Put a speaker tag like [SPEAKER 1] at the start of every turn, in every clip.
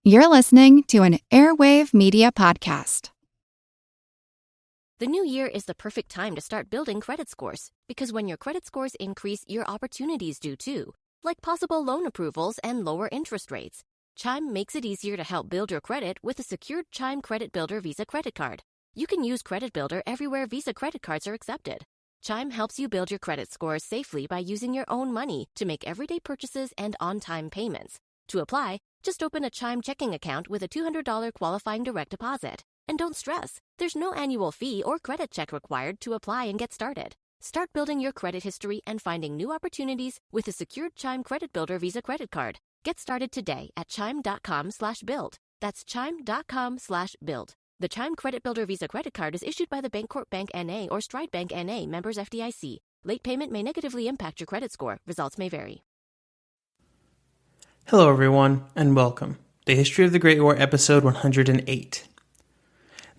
[SPEAKER 1] You're listening to an Airwave Media Podcast.
[SPEAKER 2] The new year is the perfect time to start building credit scores, because when your credit scores increase, your opportunities do too, like possible loan approvals and lower interest rates. Chime makes it easier to help build your credit with a secured Chime Credit Builder Visa credit card. You can use Credit Builder everywhere Visa credit cards are accepted. Chime helps you build your credit scores safely by using your own money to make everyday purchases and on-time payments. To apply, just open a Chime checking account with a $200 qualifying direct deposit. And don't stress, there's no annual fee or credit check required to apply and get started. Start building your credit history and finding new opportunities with a secured Chime Credit Builder Visa credit card. Get started today at chime.com/build. That's chime.com/build. The Chime Credit Builder Visa credit card is issued by the Bancorp Bank N.A. or Stride Bank N.A. members FDIC. Late payment may negatively impact your credit score. Results may vary.
[SPEAKER 3] Hello everyone, and welcome to History of the Great War episode 108.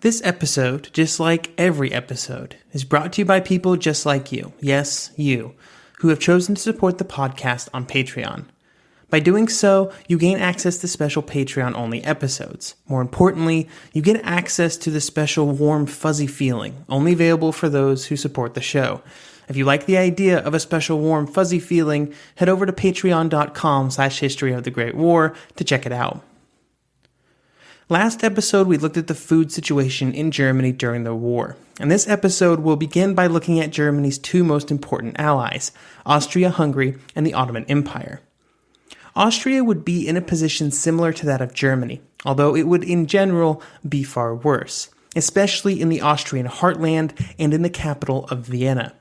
[SPEAKER 3] This episode, just like every episode, is brought to you by people just like you, yes, you, who have chosen to support the podcast on Patreon. By doing so, you gain access to special Patreon-only episodes. More importantly, you get access to the special warm, fuzzy feeling, only available for those who support the show. If you like the idea of a special warm, fuzzy feeling, head over to patreon.com/historyofthegreatwar to check it out. Last episode, we looked at the food situation in Germany during the war. And this episode will begin by looking at Germany's two most important allies, Austria-Hungary and the Ottoman Empire. Austria would be in a position similar to that of Germany, although it would in general be far worse, especially in the Austrian heartland and in the capital of Vienna.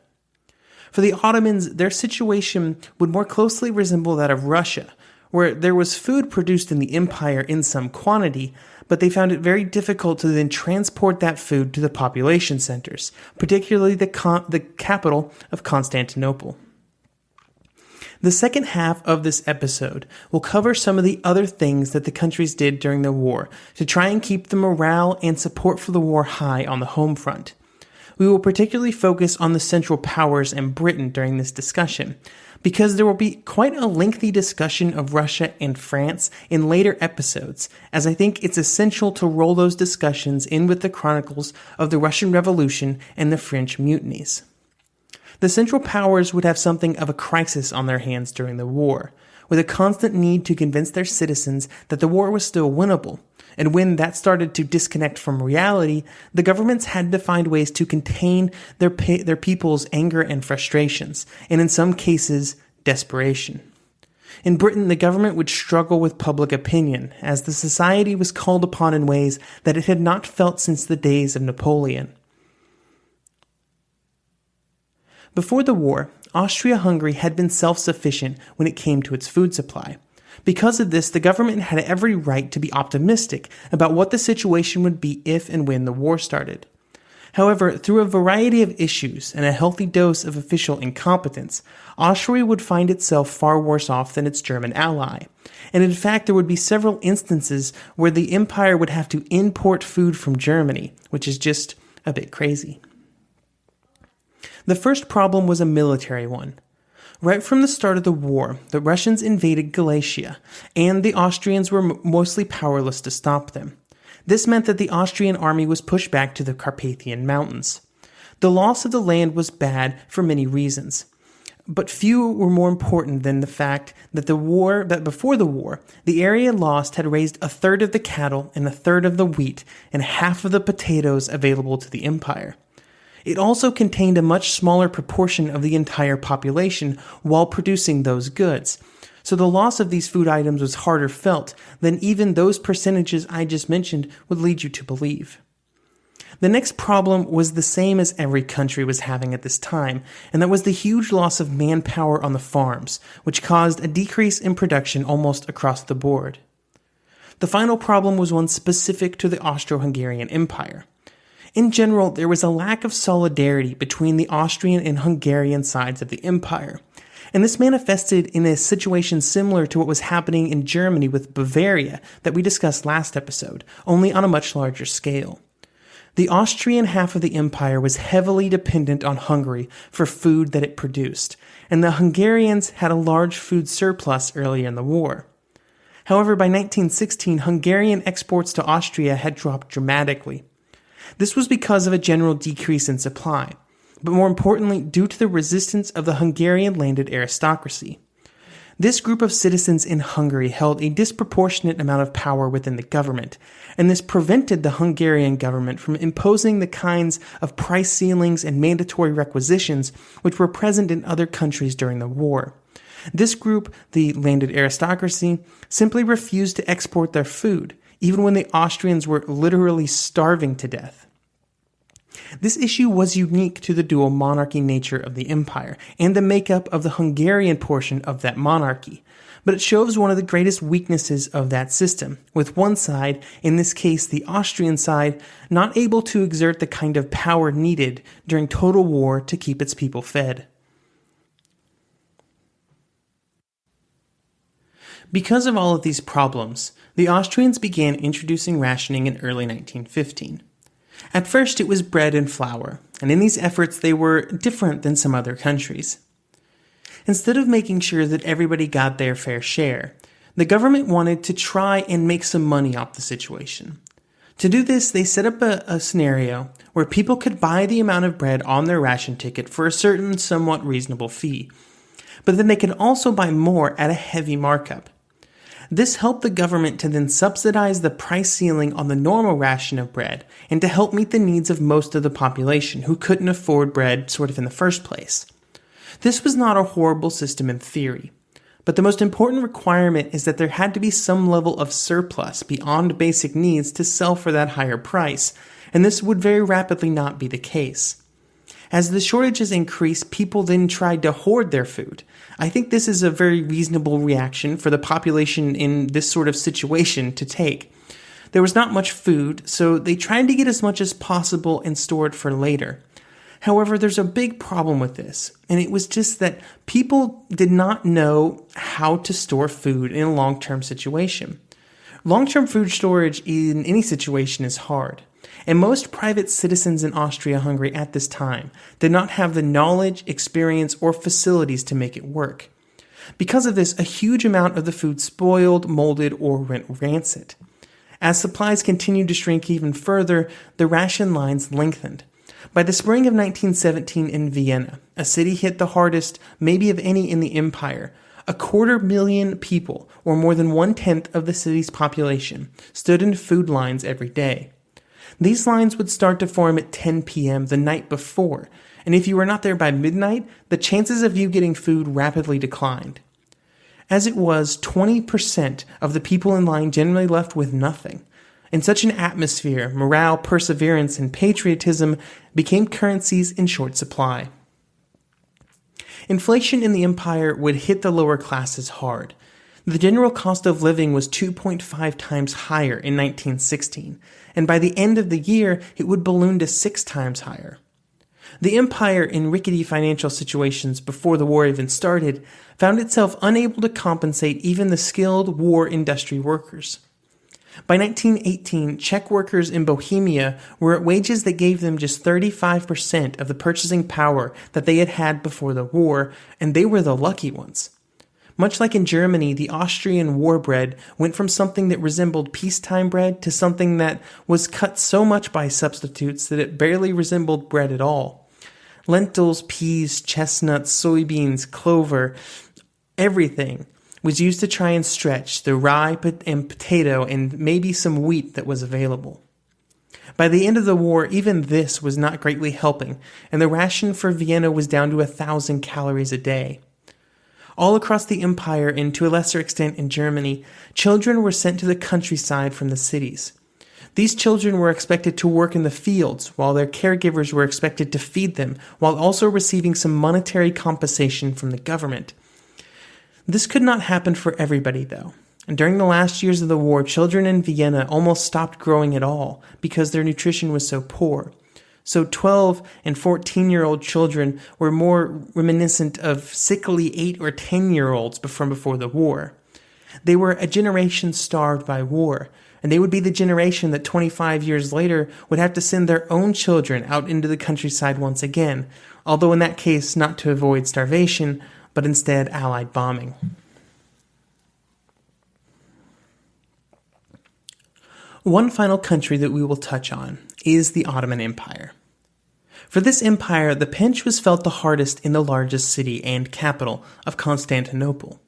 [SPEAKER 3] For the Ottomans, their situation would more closely resemble that of Russia, where there was food produced in the empire in some quantity, but they found it very difficult to then transport that food to the population centers, particularly the capital of Constantinople. The second half of this episode will cover some of the other things that the countries did during the war to try and keep the morale and support for the war high on the home front. We will particularly focus on the Central Powers and Britain during this discussion, because there will be quite a lengthy discussion of Russia and France in later episodes, as I think it's essential to roll those discussions in with the chronicles of the Russian Revolution and the French mutinies. The Central Powers would have something of a crisis on their hands during the war, with a constant need to convince their citizens that the war was still winnable. And when that started to disconnect from reality, the governments had to find ways to contain their people's anger and frustrations, and in some cases, desperation. In Britain, the government would struggle with public opinion, as the society was called upon in ways that it had not felt since the days of Napoleon. Before the war, Austria-Hungary had been self-sufficient when it came to its food supply. Because of this, the government had every right to be optimistic about what the situation would be if and when the war started. However, through a variety of issues and a healthy dose of official incompetence, Austria would find itself far worse off than its German ally. And in fact, there would be several instances where the empire would have to import food from Germany, which is just a bit crazy. The first problem was a military one. Right from the start of the war, the Russians invaded Galicia, and the Austrians were mostly powerless to stop them. This meant that the Austrian army was pushed back to the Carpathian Mountains. The loss of the land was bad for many reasons, but few were more important than the fact that before the war, the area lost had raised a third of the cattle and a third of the wheat and half of the potatoes available to the empire. It also contained a much smaller proportion of the entire population while producing those goods. So the loss of these food items was harder felt than even those percentages I just mentioned would lead you to believe. The next problem was the same as every country was having at this time, and that was the huge loss of manpower on the farms, which caused a decrease in production almost across the board. The final problem was one specific to the Austro-Hungarian Empire. In general, there was a lack of solidarity between the Austrian and Hungarian sides of the empire, and this manifested in a situation similar to what was happening in Germany with Bavaria that we discussed last episode, only on a much larger scale. The Austrian half of the empire was heavily dependent on Hungary for food that it produced, and the Hungarians had a large food surplus early in the war. However, by 1916, Hungarian exports to Austria had dropped dramatically. This was because of a general decrease in supply, but more importantly, due to the resistance of the Hungarian landed aristocracy. This group of citizens in Hungary held a disproportionate amount of power within the government, and this prevented the Hungarian government from imposing the kinds of price ceilings and mandatory requisitions which were present in other countries during the war. This group, the landed aristocracy, simply refused to export their food, even when the Austrians were literally starving to death. This issue was unique to the dual monarchy nature of the empire and the makeup of the Hungarian portion of that monarchy, but it shows one of the greatest weaknesses of that system, with one side, in this case the Austrian side, not able to exert the kind of power needed during total war to keep its people fed. Because of all of these problems, the Austrians began introducing rationing in early 1915. At first it was bread and flour, and in these efforts they were different than some other countries. Instead of making sure that everybody got their fair share, the government wanted to try and make some money off the situation. To do this, they set up a scenario where people could buy the amount of bread on their ration ticket for a certain somewhat reasonable fee, but then they could also buy more at a heavy markup. This helped the government to then subsidize the price ceiling on the normal ration of bread and to help meet the needs of most of the population who couldn't afford bread sort of in the first place. This was not a horrible system in theory, but the most important requirement is that there had to be some level of surplus beyond basic needs to sell for that higher price, and this would very rapidly not be the case. As the shortages increased, people then tried to hoard their food. I think this is a very reasonable reaction for the population in this sort of situation to take. There was not much food, so they tried to get as much as possible and store it for later. However, there's a big problem with this, and it was just that people did not know how to store food in a long-term situation. Long-term food storage in any situation is hard, and most private citizens in Austria-Hungary at this time did not have the knowledge, experience, or facilities to make it work. Because of this, a huge amount of the food spoiled, molded, or went rancid. As supplies continued to shrink even further, the ration lines lengthened. By the spring of 1917 in Vienna, a city hit the hardest maybe of any in the empire, 250,000 people, or more than 1/10 of the city's population, stood in food lines every day. These lines would start to form at 10 p.m. the night before, and if you were not there by midnight, the chances of you getting food rapidly declined. As it was, 20% of the people in line generally left with nothing. In such an atmosphere, morale, perseverance, and patriotism became currencies in short supply. Inflation in the empire would hit the lower classes hard. The general cost of living was 2.5 times higher in 1916, and by the end of the year, it would balloon to 6 times higher. The empire, in rickety financial situations before the war even started, found itself unable to compensate even the skilled war industry workers. By 1918, Czech workers in Bohemia were at wages that gave them just 35% of the purchasing power that they had had before the war, and they were the lucky ones. Much like in Germany, the Austrian war bread went from something that resembled peacetime bread to something that was cut so much by substitutes that it barely resembled bread at all. Lentils, peas, chestnuts, soybeans, clover, everything was used to try and stretch the rye and potato and maybe some wheat that was available. By the end of the war, even this was not greatly helping, and the ration for Vienna was down to 1,000 calories a day. All across the empire, and to a lesser extent in Germany, children were sent to the countryside from the cities. These children were expected to work in the fields, while their caregivers were expected to feed them, while also receiving some monetary compensation from the government. This could not happen for everybody, though. And during the last years of the war, children in Vienna almost stopped growing at all because their nutrition was so poor. So 12 and 14-year-old children were more reminiscent of sickly 8 or 10-year-olds from before the war. They were a generation starved by war, and they would be the generation that 25 years later would have to send their own children out into the countryside once again, although in that case not to avoid starvation, but instead Allied bombing. One final country that we will touch on is the Ottoman Empire. For this empire, the pinch was felt the hardest in the largest city and capital of Constantinople.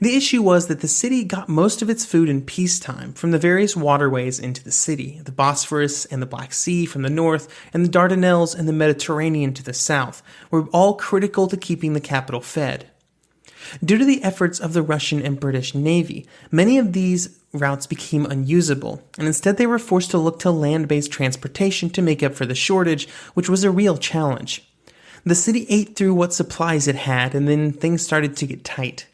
[SPEAKER 3] The issue was that the city got most of its food in peacetime from the various waterways into the city, the Bosphorus and the Black Sea from the north, and the Dardanelles and the Mediterranean to the south, were all critical to keeping the capital fed. Due to the efforts of the Russian and British Navy, many of these routes became unusable, and instead they were forced to look to land-based transportation to make up for the shortage, which was a real challenge. The city ate through what supplies it had, and then things started to get tight.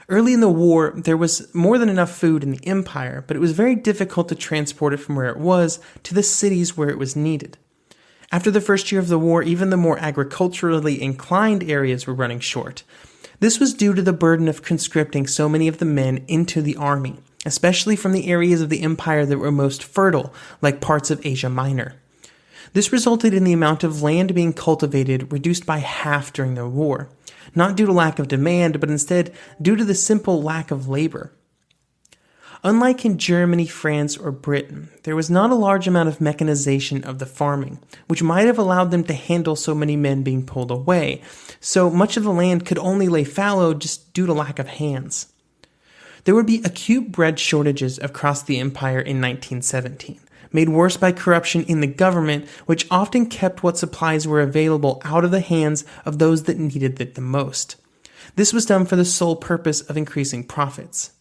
[SPEAKER 3] Early in the war, there was more than enough food in the empire, but it was very difficult to transport it from where it was to the cities where it was needed. After the first year of the war, even the more agriculturally inclined areas were running short. This was due to the burden of conscripting so many of the men into the army, especially from the areas of the empire that were most fertile, like parts of Asia Minor. This resulted in the amount of land being cultivated reduced by half during the war, not due to lack of demand, but instead due to the simple lack of labor. Unlike in Germany, France, or Britain, there was not a large amount of mechanization of the farming, which might have allowed them to handle so many men being pulled away, so much of the land could only lay fallow just due to lack of hands. There would be acute bread shortages across the empire in 1917, made worse by corruption in the government, which often kept what supplies were available out of the hands of those that needed it the most. This was done for the sole purpose of increasing profits.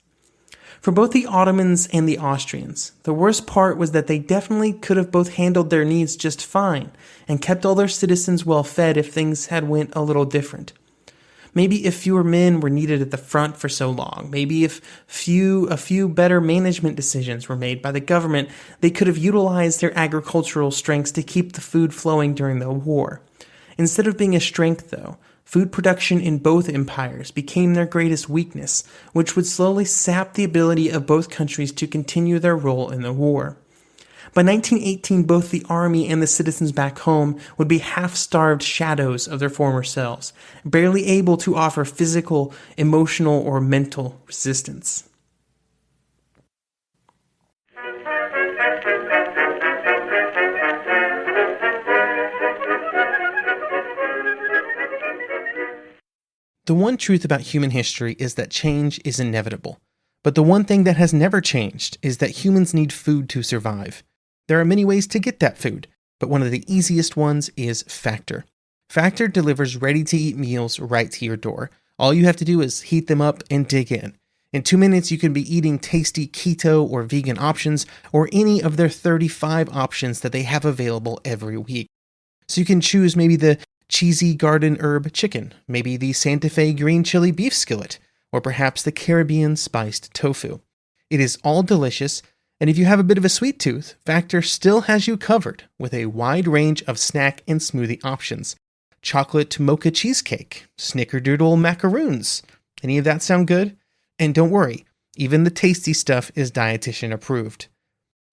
[SPEAKER 3] For both the Ottomans and the Austrians, the worst part was that they definitely could have both handled their needs just fine and kept all their citizens well fed if things had went a little different. Maybe if fewer men were needed at the front for so long, maybe if a few better management decisions were made by the government, they could have utilized their agricultural strengths to keep the food flowing during the war. Instead of being a strength, though, food production in both empires became their greatest weakness, which would slowly sap the ability of both countries to continue their role in the war. By 1918, both the army and the citizens back home would be half-starved shadows of their former selves, barely able to offer physical, emotional, or mental resistance. The one truth about human history is that change is inevitable. But the one thing that has never changed is that humans need food to survive. There are many ways to get that food, but one of the easiest ones is Factor. Factor delivers ready-to-eat meals right to your door. All you have to do is heat them up and dig in. In 2 minutes, you can be eating tasty keto or vegan options, or any of their 35 options that they have available every week. So you can choose maybe the cheesy garden herb chicken, maybe the Santa Fe green chili beef skillet, or perhaps the Caribbean spiced tofu. It is all delicious, and if you have a bit of a sweet tooth, Factor still has you covered with a wide range of snack and smoothie options. Chocolate mocha cheesecake, snickerdoodle macaroons. Any of that sound good? And don't worry, even the tasty stuff is dietitian approved.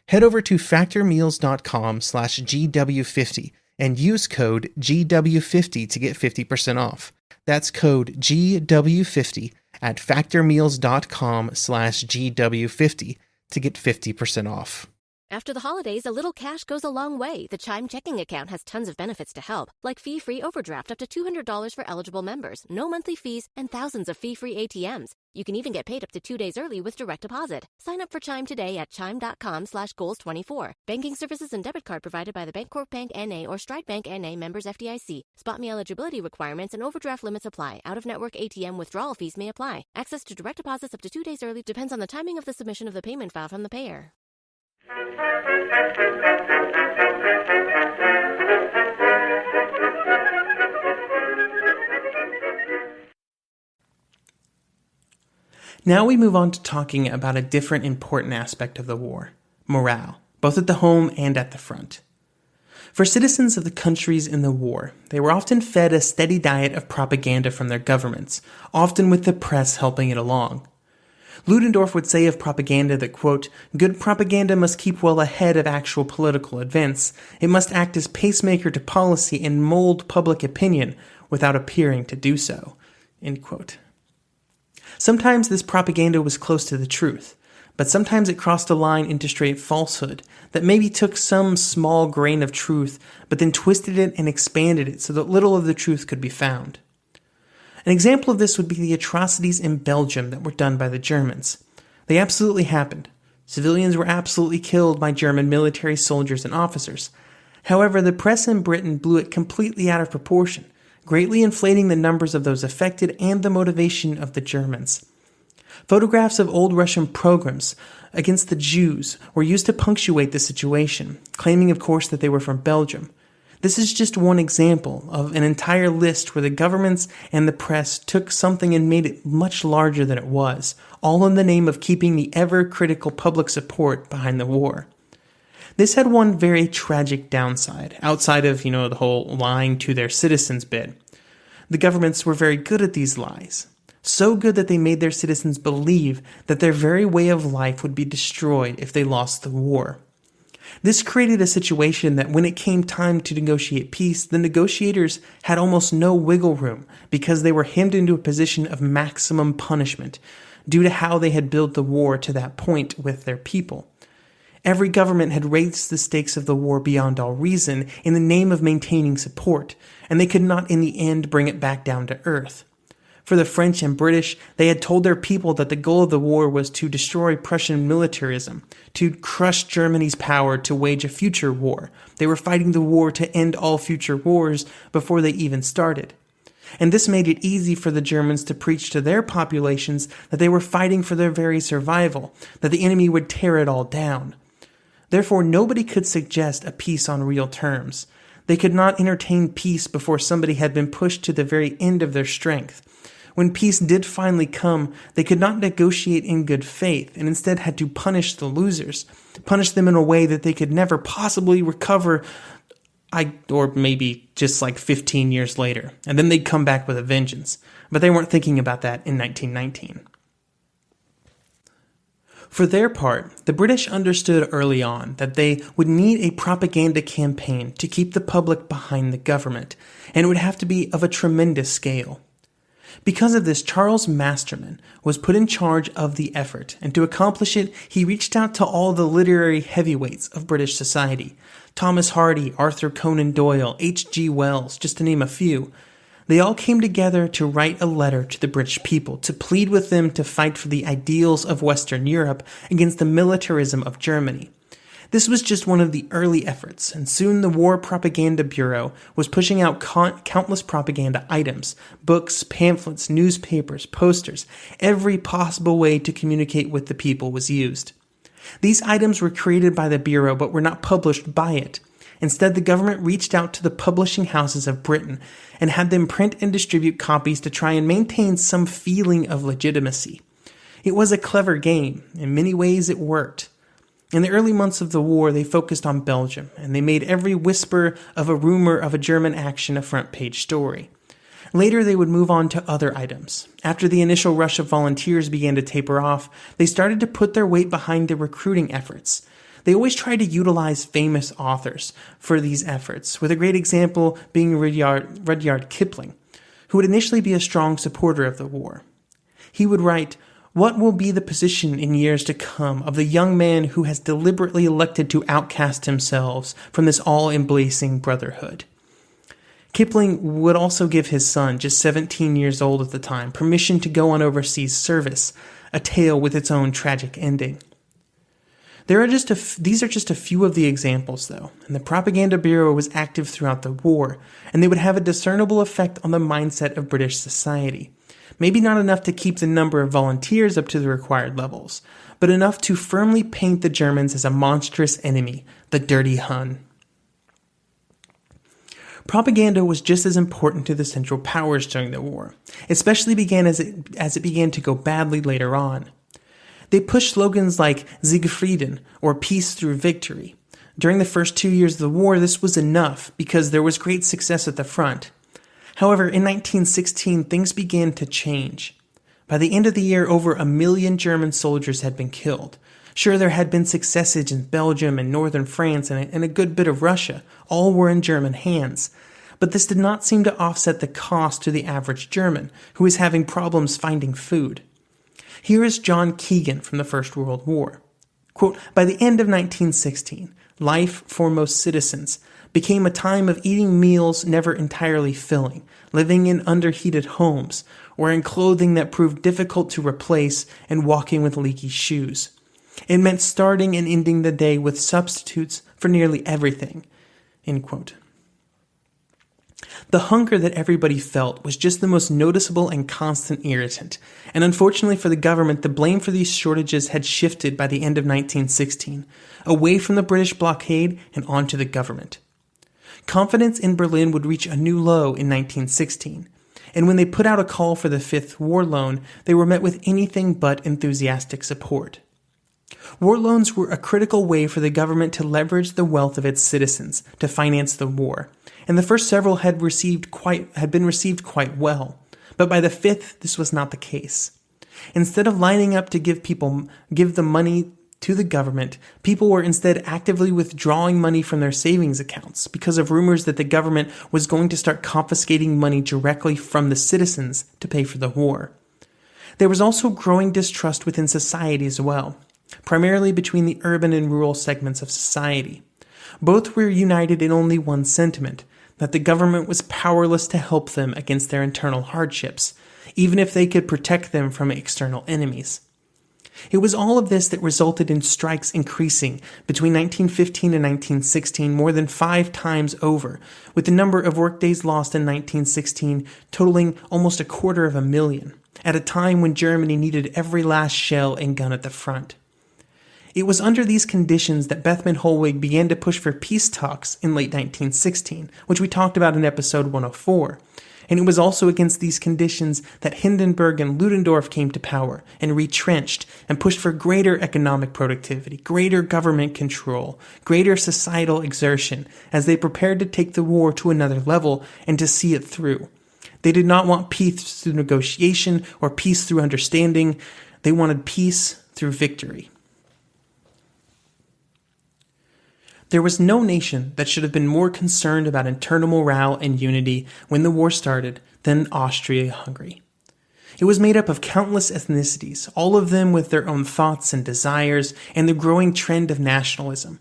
[SPEAKER 3] Head over to factormeals.com/GW50 and use code GW50 to get 50% off. That's code GW50 at factormeals.com/GW50 to get 50% off.
[SPEAKER 2] After the holidays, a little cash goes a long way. The Chime checking account has tons of benefits to help, like fee-free overdraft up to $200 for eligible members, no monthly fees, and thousands of fee-free ATMs. You can even get paid up to 2 days early with direct deposit. Sign up for Chime today at chime.com/goals24. Banking services and debit card provided by the Bancorp Bank N.A. or Stride Bank N.A. members FDIC. Spot me eligibility requirements and overdraft limits apply. Out-of-network ATM withdrawal fees may apply. Access to direct deposits up to 2 days early depends on the timing of the submission of the payment file from the payer.
[SPEAKER 3] Now we move on to talking about a different important aspect of the war, morale, both at the home and at the front. For citizens of the countries in the war, they were often fed a steady diet of propaganda from their governments, often with the press helping it along. Ludendorff would say of propaganda that, quote, good propaganda must keep well ahead of actual political events. It must act as pacemaker to policy and mold public opinion without appearing to do so, end quote. Sometimes this propaganda was close to the truth, but sometimes it crossed a line into straight falsehood that maybe took some small grain of truth, but then twisted it and expanded it so that little of the truth could be found. An example of this would be the atrocities in Belgium that were done by the Germans. They absolutely happened. Civilians were absolutely killed by German military soldiers and officers. However, the press in Britain blew it completely out of proportion, greatly inflating the numbers of those affected and the motivation of the Germans. Photographs of old Russian pogroms against the Jews were used to punctuate the situation, claiming of course that they were from Belgium. This is just one example of an entire list where the governments and the press took something and made it much larger than it was, all in the name of keeping the ever-critical public support behind the war. This had one very tragic downside, outside of, the whole lying to their citizens bit. The governments were very good at these lies. So good that they made their citizens believe that their very way of life would be destroyed if they lost the war. This created a situation that when it came time to negotiate peace, the negotiators had almost no wiggle room because they were hemmed into a position of maximum punishment due to how they had built the war to that point with their people. Every government had raised the stakes of the war beyond all reason in the name of maintaining support, and they could not in the end bring it back down to earth. For the French and British, they had told their people that the goal of the war was to destroy Prussian militarism, to crush Germany's power to wage a future war. They were fighting the war to end all future wars before they even started. And this made it easy for the Germans to preach to their populations that they were fighting for their very survival, that the enemy would tear it all down. Therefore, nobody could suggest a peace on real terms. They could not entertain peace before somebody had been pushed to the very end of their strength. When peace did finally come, they could not negotiate in good faith and instead had to punish the losers, punish them in a way that they could never possibly recover, or maybe just like 15 years later, and then they'd come back with a vengeance. But they weren't thinking about that in 1919. For their part, the British understood early on that they would need a propaganda campaign to keep the public behind the government, and it would have to be of a tremendous scale. Because of this, Charles Masterman was put in charge of the effort, and to accomplish it, he reached out to all the literary heavyweights of British society. Thomas Hardy, Arthur Conan Doyle, H.G. Wells, just to name a few. They all came together to write a letter to the British people, to plead with them to fight for the ideals of Western Europe against the militarism of Germany. This was just one of the early efforts, and soon the War Propaganda Bureau was pushing out countless propaganda items, books, pamphlets, newspapers, posters. Every possible way to communicate with the people was used. These items were created by the Bureau but were not published by it. Instead, the government reached out to the publishing houses of Britain and had them print and distribute copies to try and maintain some feeling of legitimacy. It was a clever game. In many ways, it worked. In the early months of the war, they focused on Belgium, and they made every whisper of a rumor of a German action a front-page story. Later, they would move on to other items. After the initial rush of volunteers began to taper off, they started to put their weight behind the recruiting efforts. They always tried to utilize famous authors for these efforts, with a great example being Rudyard Kipling, who would initially be a strong supporter of the war. He would write, "What will be the position in years to come of the young man who has deliberately elected to outcast himself from this all-embracing brotherhood?" Kipling would also give his son, just 17 years old at the time, permission to go on overseas service, a tale with its own tragic ending. These are just a few of the examples, though, and the Propaganda Bureau was active throughout the war, and they would have a discernible effect on the mindset of British society. Maybe not enough to keep the number of volunteers up to the required levels, but enough to firmly paint the Germans as a monstrous enemy, the dirty Hun. Propaganda was just as important to the Central Powers during the war, especially as it began to go badly later on. They pushed slogans like Siegfrieden, or peace through victory. During the first 2 years of the war, this was enough because there was great success at the front. However, in 1916, things began to change. By the end of the year, over 1 million German soldiers had been killed. Sure, there had been successes in Belgium and northern France and a good bit of Russia. All were in German hands. But this did not seem to offset the cost to the average German, who was having problems finding food. Here is John Keegan from the First World War. Quote, "By the end of 1916, life for most citizens became a time of eating meals never entirely filling, living in underheated homes, wearing clothing that proved difficult to replace, and walking with leaky shoes. It meant starting and ending the day with substitutes for nearly everything." End quote. The hunger that everybody felt was just the most noticeable and constant irritant, and unfortunately for the government, the blame for these shortages had shifted by the end of 1916, away from the British blockade and onto the government. Confidence in Berlin would reach a new low in 1916, and when they put out a call for the Fifth War Loan, they were met with anything but enthusiastic support. War loans were a critical way for the government to leverage the wealth of its citizens to finance the war, and the first several had been received quite well. But by the fifth, this was not the case. Instead of lining up to give the money to the government, people were instead actively withdrawing money from their savings accounts because of rumors that the government was going to start confiscating money directly from the citizens to pay for the war. There was also growing distrust within society as well, primarily between the urban and rural segments of society. Both were united in only one sentiment, that the government was powerless to help them against their internal hardships, even if they could protect them from external enemies. It was all of this that resulted in strikes increasing between 1915 and 1916 more than 5 times over, with the number of workdays lost in 1916 totaling almost 250,000, at a time when Germany needed every last shell and gun at the front. It was under these conditions that Bethmann Hollweg began to push for peace talks in late 1916, which we talked about in episode 104. And it was also against these conditions that Hindenburg and Ludendorff came to power and retrenched and pushed for greater economic productivity, greater government control, greater societal exertion as they prepared to take the war to another level and to see it through. They did not want peace through negotiation or peace through understanding. They wanted peace through victory. There was no nation that should have been more concerned about internal morale and unity when the war started than Austria-Hungary. It was made up of countless ethnicities, all of them with their own thoughts and desires and the growing trend of nationalism.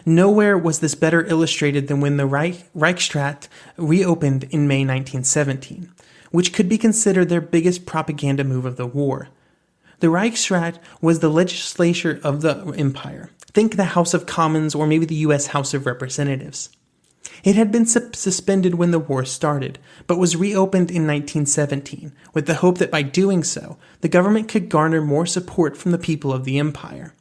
[SPEAKER 3] Nowhere was this better illustrated than when the Reichsrat reopened in May 1917, which could be considered their biggest propaganda move of the war. The Reichsrat was the legislature of the empire. Think the House of Commons or maybe the U.S. House of Representatives. It had been suspended when the war started, but was reopened in 1917, with the hope that by doing so, the government could garner more support from the people of the empire.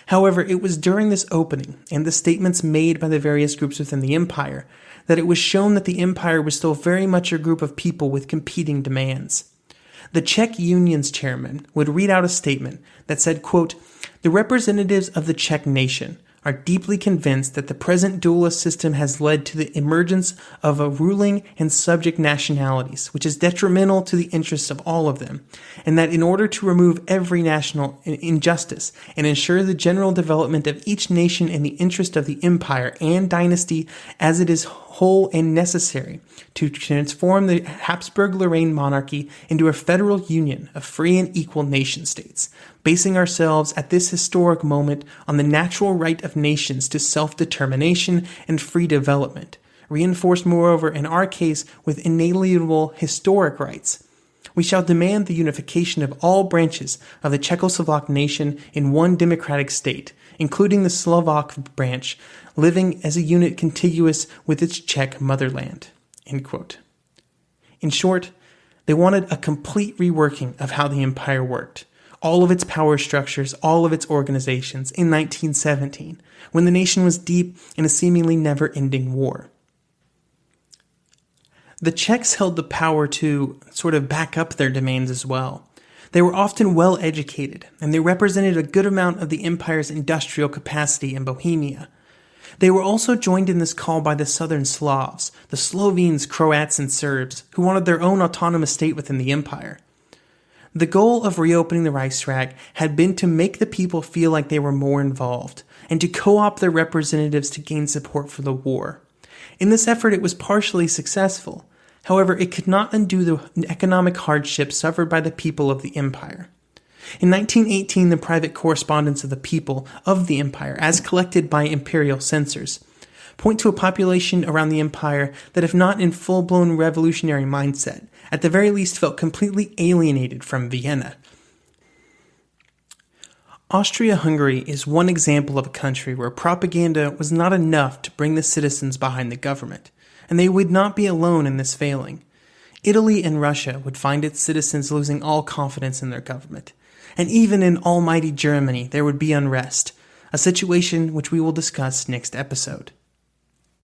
[SPEAKER 3] However, it was during this opening and the statements made by the various groups within the empire that it was shown that the empire was still very much a group of people with competing demands. The Czech Union's chairman would read out a statement that said, quote, "The representatives of the Czech nation are deeply convinced that the present dualist system has led to the emergence of a ruling and subject nationalities, which is detrimental to the interests of all of them, and that in order to remove every national injustice and ensure the general development of each nation in the interest of the empire and dynasty as it is whole and necessary to transform the Habsburg-Lorraine monarchy into a federal union of free and equal nation states, basing ourselves at this historic moment on the natural right of nations to self-determination and free development, reinforced moreover in our case with inalienable historic rights. We shall demand the unification of all branches of the Czechoslovak nation in one democratic state, including the Slovak branch, living as a unit contiguous with its Czech motherland." End quote. In short, they wanted a complete reworking of how the empire worked, all of its power structures, all of its organizations in 1917, when the nation was deep in a seemingly never-ending war. The Czechs held the power to sort of back up their demands as well. They were often well-educated, and they represented a good amount of the empire's industrial capacity in Bohemia. They were also joined in this call by the southern Slavs, the Slovenes, Croats, and Serbs, who wanted their own autonomous state within the empire. The goal of reopening the Reichsrat had been to make the people feel like they were more involved, and to co-opt their representatives to gain support for the war. In this effort, it was partially successful. However, it could not undo the economic hardships suffered by the people of the empire. In 1918, the private correspondence of the people of the empire, as collected by imperial censors, point to a population around the empire that, if not in full-blown revolutionary mindset, at the very least felt completely alienated from Vienna. Austria-Hungary is one example of a country where propaganda was not enough to bring the citizens behind the government, and they would not be alone in this failing. Italy and Russia would find its citizens losing all confidence in their government, and even in almighty Germany there would be unrest, a situation which we will discuss next episode.